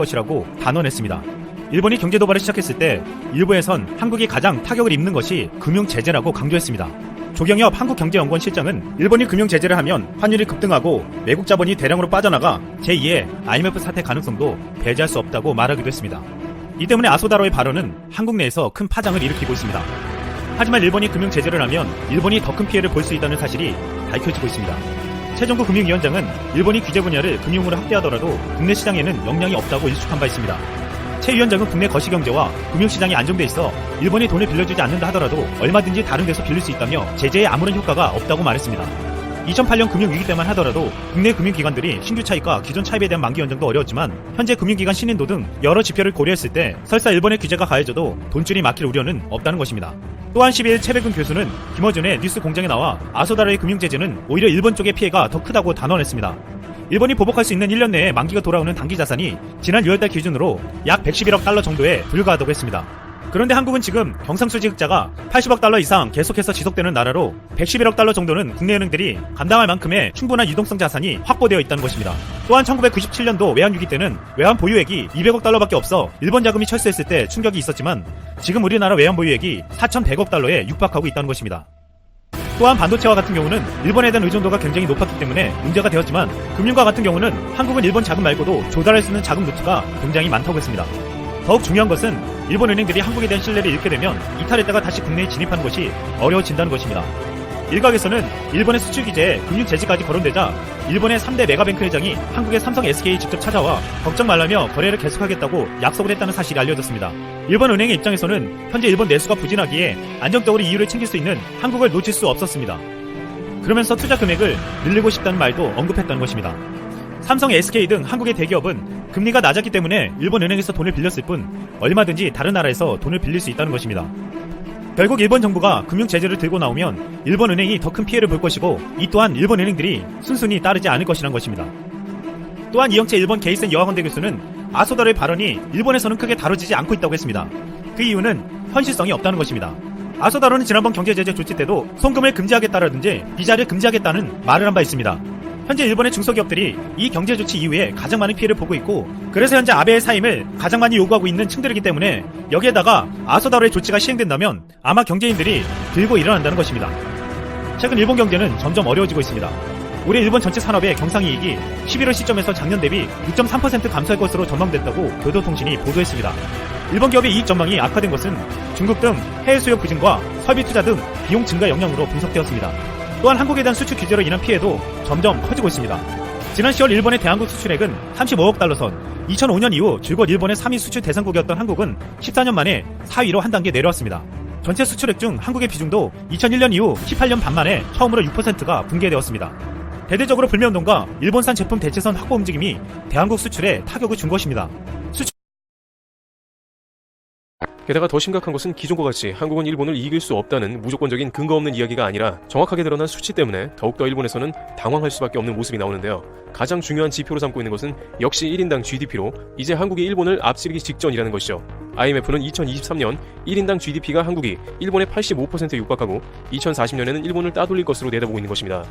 것이라고 단언했습니다. 일본이 경제 도발을 시작했을 때 일부에선 한국이 가장 타격을 입는 것이 금융 제재라고 강조했습니다. 조경엽 한국경제연구원 실장은 일본이 금융 제재를 하면 환율이 급등하고 외국 자본이 대량으로 빠져나가 제2의 IMF 사태 가능성도 배제할 수 없다고 말하기도 했습니다. 이 때문에 아소다로의 발언은 한국 내에서 큰 파장을 일으키고 있습니다. 하지만 일본이 금융 제재를 하면 일본이 더 큰 피해를 볼 수 있다는 사실이 밝혀지고 있습니다. 최종구 금융위원장은 일본이 규제 분야를 금융으로 확대하더라도 국내 시장에는 영향이 없다고 일축한 바 있습니다. 최 위원장은 국내 거시경제와 금융시장이 안정돼 있어 일본이 돈을 빌려주지 않는다 하더라도 얼마든지 다른 데서 빌릴 수 있다며 제재에 아무런 효과가 없다고 말했습니다. 2008년 금융위기 때만 하더라도 국내 금융기관들이 신규 차입과 기존 차입에 대한 만기 연장도 어려웠지만 현재 금융기관 신인도 등 여러 지표를 고려했을 때 설사 일본의 규제가 가해져도 돈줄이 막힐 우려는 없다는 것입니다. 또한 12일 최백운 교수는 김어준의 뉴스 공장에 나와 아소다로의 금융제재는 오히려 일본 쪽의 피해가 더 크다고 단언했습니다. 일본이 보복할 수 있는 1년 내에 만기가 돌아오는 단기 자산이 지난 6월달 기준으로 약 111억 달러 정도에 불과하다고 했습니다. 그런데 한국은 지금 경상수지 흑자가 80억 달러 이상 계속해서 지속되는 나라로 111억 달러 정도는 국내 은행들이 감당할 만큼의 충분한 유동성 자산이 확보되어 있다는 것입니다. 또한 1997년도 외환위기 때는 외환 보유액이 200억 달러밖에 없어 일본 자금이 철수했을 때 충격이 있었지만 지금 우리나라 외환 보유액이 4,100억 달러에 육박하고 있다는 것입니다. 또한 반도체와 같은 경우는 일본에 대한 의존도가 굉장히 높았기 때문에 문제가 되었지만 금융과 같은 경우는 한국은 일본 자금 말고도 조달할 수 있는 자금 루트가 굉장히 많다고 했습니다. 더욱 중요한 것은 일본 은행들이 한국에 대한 신뢰를 잃게 되면 이탈했다가 다시 국내에 진입하는 것이 어려워진다는 것입니다. 일각에서는 일본의 수출 규제에 금융 제재까지 거론되자 일본의 3대 메가뱅크 회장이 한국의 삼성 SK에 직접 찾아와 걱정 말라며 거래를 계속하겠다고 약속을 했다는 사실이 알려졌습니다. 일본 은행의 입장에서는 현재 일본 내수가 부진하기에 안정적으로 이유를 챙길 수 있는 한국을 놓칠 수 없었습니다. 그러면서 투자 금액을 늘리고 싶다는 말도 언급했다는 것입니다. 삼성, SK 등 한국의 대기업은 금리가 낮았기 때문에 일본 은행에서 돈을 빌렸을 뿐 얼마든지 다른 나라에서 돈을 빌릴 수 있다는 것입니다. 결국 일본 정부가 금융 제재를 들고 나오면 일본 은행이 더 큰 피해를 볼 것이고 이 또한 일본 은행들이 순순히 따르지 않을 것이란 것입니다. 또한 이영채 일본 게이센 여학원대 교수는 아소다로의 발언이 일본에서는 크게 다뤄지지 않고 있다고 했습니다. 그 이유는 현실성이 없다는 것입니다. 아소다로는 지난번 경제제재 조치 때도 송금을 금지하겠다라든지 비자를 금지하겠다는 말을 한 바 있습니다. 현재 일본의 중소기업들이 이 경제 조치 이후에 가장 많은 피해를 보고 있고 그래서 현재 아베의 사임을 가장 많이 요구하고 있는 층들이기 때문에 여기에다가 아소다로의 조치가 시행된다면 아마 경제인들이 들고 일어난다는 것입니다. 최근 일본 경제는 점점 어려워지고 있습니다. 올해 일본 전체 산업의 경상이익이 11월 시점에서 작년 대비 6.3% 감소할 것으로 전망됐다고 교도통신이 보도했습니다. 일본 기업의 이익 전망이 악화된 것은 중국 등 해외 수요 부진과 설비 투자 등 비용 증가 영향으로 분석되었습니다. 또한 한국에 대한 수출 규제로 인한 피해도 점점 커지고 있습니다. 지난 10월 일본의 대한국 수출액은 35억 달러선 2005년 이후 줄곧 일본의 3위 수출 대상국이었던 한국은 14년 만에 4위로 한 단계 내려왔습니다. 전체 수출액 중 한국의 비중도 2001년 이후 18년 반 만에 처음으로 6%가 붕괴되었습니다. 대대적으로 불매운동과 일본산 제품 대체선 확보 움직임이 대한국 수출에 타격을 준 것입니다. 게다가 더 심각한 것은 기존과 같이 한국은 일본을 이길 수 없다는 무조건적인 근거 없는 이야기가 아니라 정확하게 드러난 수치 때문에 더욱더 일본에서는 당황할 수밖에 없는 모습이 나오는데요. 가장 중요한 지표로 삼고 있는 것은 역시 1인당 GDP로 이제 한국이 일본을 앞지르기 직전이라는 것이죠. IMF는 2023년 1인당 GDP가 한국이 일본의 85%에 육박하고 2040년에는 일본을 따돌릴 것으로 내다보고 있는 것입니다.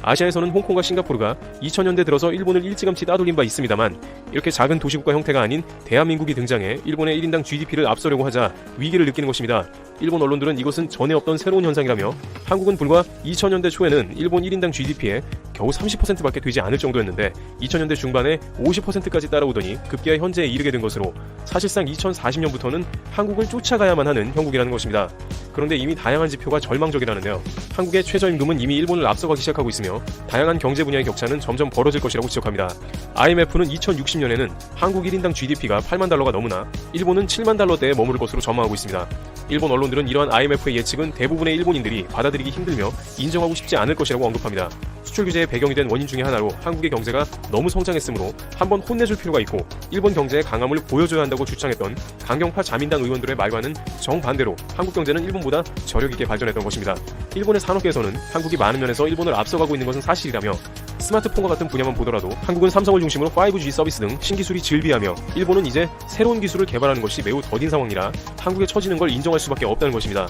아시아에서는 홍콩과 싱가포르가 2000년대 들어서 일본을 일찌감치 따돌린 바 있습니다만 이렇게 작은 도시국가 형태가 아닌 대한민국이 등장해 일본의 1인당 GDP를 앞서려고 하자 위기를 느끼는 것입니다. 일본 언론들은 이것은 전에 없던 새로운 현상이라며 한국은 불과 2000년대 초에는 일본 1인당 GDP의 겨우 30%밖에 되지 않을 정도였는데 2000년대 중반에 50%까지 따라오더니 급기야 현재에 이르게 된 것으로 사실상 2040년부터는 한국을 쫓아가야만 하는 형국이라는 것입니다. 그런데 이미 다양한 지표가 절망적이라는데요. 한국의 최저임금은 이미 일본을 앞서가기 시작하고 있으며 다양한 경제 분야의 격차는 점점 벌어질 것이라고 지적합니다. IMF는 2060년에는 한국 1인당 GDP가 8만 달러가 넘으나 일본은 7만 달러대에 머무를 것으로 전망하고 있습니다. 일본 언론들은 이러한 IMF의 예측은 대부분의 일본인들이 받아들이기 힘들며 인정하고 싶지 않을 것이라고 언급합니다. 수출 규제의 배경이 된 원인 중에 하나로 한국의 경제가 너무 성장했으므로 한번 혼내줄 필요가 있고 일본 경제의 강함을 보여줘야 한다고 주장했던 강경파 자민당 의원들의 말과는 정반대로 한국 경제는 일본보다 저력 있게 발전했던 것입니다. 일본의 산업계에서는 한국이 많은 면에서 일본을 앞서가고 있는 것은 사실이라며 스마트폰과 같은 분야만 보더라도 한국은 삼성을 중심으로 5G 서비스 등 신기술이 즐비하며 일본은 이제 새로운 기술을 개발하는 것이 매우 더딘 상황이라 한국에 처지는 걸 인정할 수밖에 없다는 것입니다.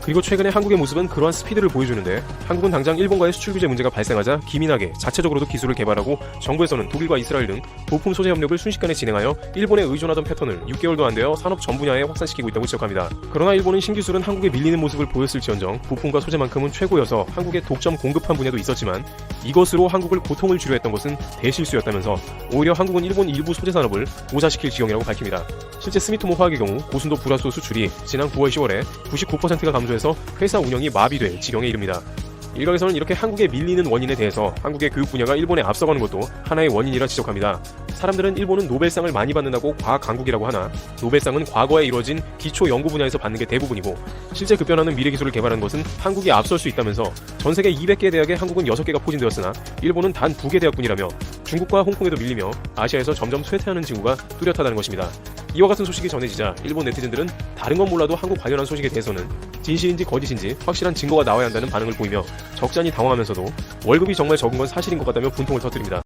그리고 최근에 한국의 모습은 그러한 스피드를 보여주는데 한국은 당장 일본과의 수출 규제 문제가 발생하자 기민하게 자체적으로도 기술을 개발하고 정부에서는 독일과 이스라엘 등 부품 소재 협력을 순식간에 진행하여 일본에 의존하던 패턴을 6개월도 안 되어 산업 전 분야에 확산시키고 있다고 지적합니다. 그러나 일본은 신기술은 한국에 밀리는 모습을 보였을지언정 부품과 소재만큼은 최고여서 한국에 독점 공급한 분야도 있었지만 이것으로 한국을 고통을 주려 했던 것은 대실수였다면서 오히려 한국은 일본 일부 소재 산업을 고사시킬 지경이라고 밝힙니다. 실제 스미토모 화학의 경우 고순도 불화소 수출이 지난 9월 10월에 99%가 감소해서 회사 운영이 마비될 지경에 이릅니다. 일각에서는 이렇게 한국에 밀리는 원인에 대해서 한국의 교육 분야가 일본에 앞서가는 것도 하나의 원인이라 지적합니다. 사람들은 일본은 노벨상을 많이 받는다고 과학 강국이라고 하나 노벨상은 과거에 이루어진 기초 연구 분야에서 받는 게 대부분이고 실제 급변하는 미래 기술을 개발하는 것은 한국이 앞설 수 있다면서 전 세계 200개 대학에 한국은 6개가 포진되었으나 일본은 단 2개 대학뿐이라며 중국과 홍콩에도 밀리며 아시아에서 점점 쇠퇴하는 징후가 뚜렷하다는 것입니다. 이와 같은 소식이 전해지자 일본 네티즌들은 다른 건 몰라도 한국 관련한 소식에 대해서는 진실인지 거짓인지 확실한 증거가 나와야 한다는 반응을 보이며 적잖이 당황하면서도 월급이 정말 적은 건 사실인 것 같다며 분통을 터뜨립니다.